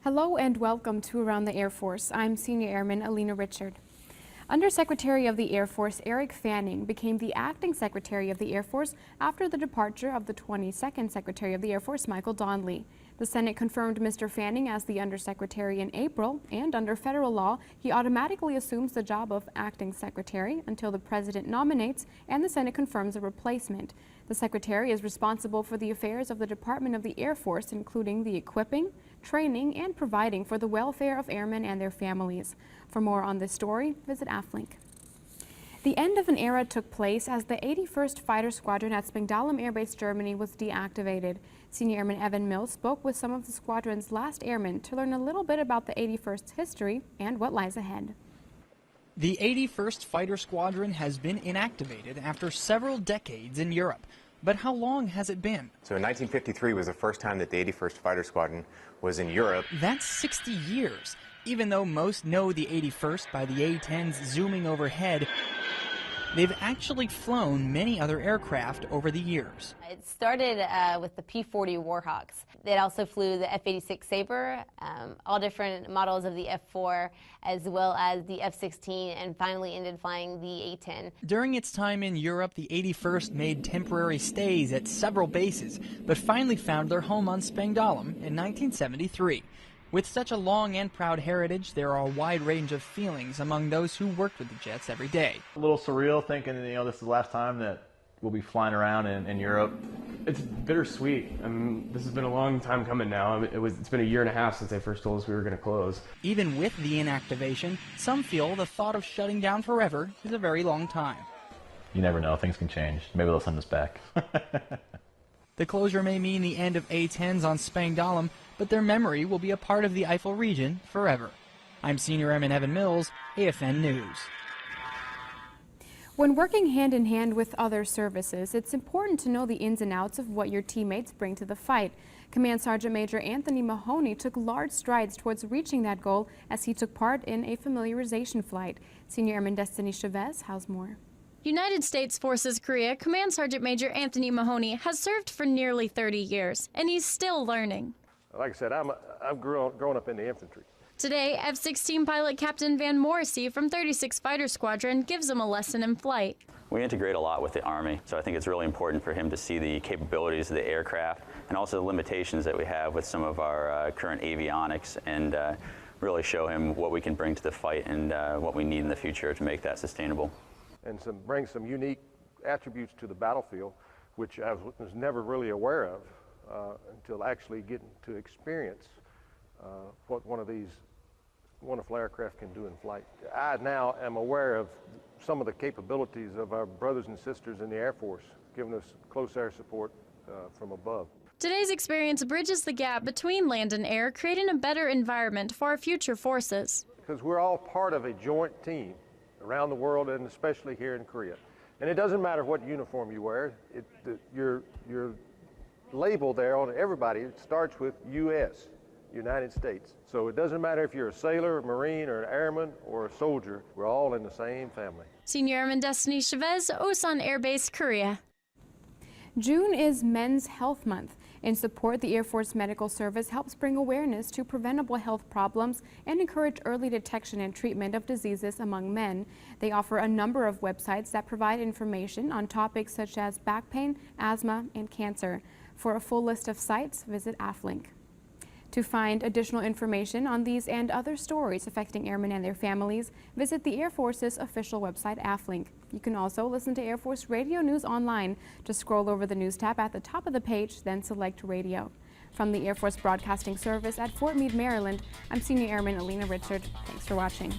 Hello and welcome to Around the Air Force. I'm Senior Airman Alina Richard. Undersecretary of the Air Force Eric Fanning became the acting Secretary of the Air Force after the departure of the 22nd Secretary of the Air Force, Michael Donnelly. The Senate confirmed Mr. Fanning as the Undersecretary in April, and under federal law, he automatically assumes the job of acting Secretary until the President nominates and the Senate confirms a replacement. The Secretary is responsible for the affairs of the Department of the Air Force, including the equipping, training, and providing for the welfare of airmen and their families. For more on this story, visit AFLink. The end of an era took place as the 81st Fighter Squadron at Spangdahlem Air Base, Germany was deactivated. Senior Airman Evan Mills spoke with some of the squadron's last airmen to learn a little bit about the 81st's history and what lies ahead. The 81st Fighter Squadron has been inactivated after several decades in Europe. But how long has it been? So in 1953 was the first time that the 81st Fighter Squadron was in Europe. That's 60 years. Even though most know the 81st by the A-10s zooming overhead, they've actually flown many other aircraft over the years. It started with the P-40 Warhawks. They also flew the F-86 Sabre, all different models of the F-4, as well as the F-16, and finally ended flying the A-10. During its time in Europe, the 81st made temporary stays at several bases, but finally found their home on Spangdahlem in 1973. With such a long and proud heritage, there are a wide range of feelings among those who worked with the jets every day. A little surreal thinking, this is the last time that we'll be flying around in Europe. It's bittersweet. I mean, this has been a long time coming now. It's been a year and a half since they first told us we were going to close. Even with the inactivation, some feel the thought of shutting down forever is a very long time. You never know, things can change. Maybe they'll send us back. The closure may mean the end of A-10s on Spangdahlem, but their memory will be a part of the Eifel region forever. I'm Senior Airman Evan Mills, AFN News. When working hand in hand with other services, it's important to know the ins and outs of what your teammates bring to the fight. Command Sergeant Major Anthony Mahoney took large strides towards reaching that goal as he took part in a familiarization flight. Senior Airman Destiny Chavez has more. United States Forces Korea Command Sergeant Major Anthony Mahoney has served for nearly 30 years, and he's still learning. Like I said, I've grown up in the infantry. Today, F-16 pilot Captain Van Morrissey from 36 Fighter Squadron gives him a lesson in flight. We integrate a lot with the Army, so I think it's really important for him to see the capabilities of the aircraft and also the limitations that we have with some of our current avionics, and really show him what we can bring to the fight and what we need in the future to make that sustainable. And bring some unique attributes to the battlefield, which I was never really aware of until actually getting to experience what one of these wonderful aircraft can do in flight. I now am aware of some of the capabilities of our brothers and sisters in the Air Force, giving us close air support from above. Today's experience bridges the gap between land and air, creating a better environment for our future forces. Because we're all part of a joint team around the world, and especially here in Korea. And it doesn't matter what uniform you wear. Your label there on everybody starts with U.S., United States. So it doesn't matter if you're a sailor, a Marine, or an airman, or a soldier. We're all in the same family. Senior Airman Destiny Chavez, Osan Air Base, Korea. June is Men's Health Month. In support, the Air Force Medical Service helps bring awareness to preventable health problems and encourage early detection and treatment of diseases among men. They offer a number of websites that provide information on topics such as back pain, asthma, and cancer. For a full list of sites, visit AFLink. To find additional information on these and other stories affecting airmen and their families, visit the Air Force's official website, AFLink. You can also listen to Air Force Radio News online. Just scroll over the News tab at the top of the page, then select Radio. From the Air Force Broadcasting Service at Fort Meade, Maryland, I'm Senior Airman Alina Richard. Thanks for watching.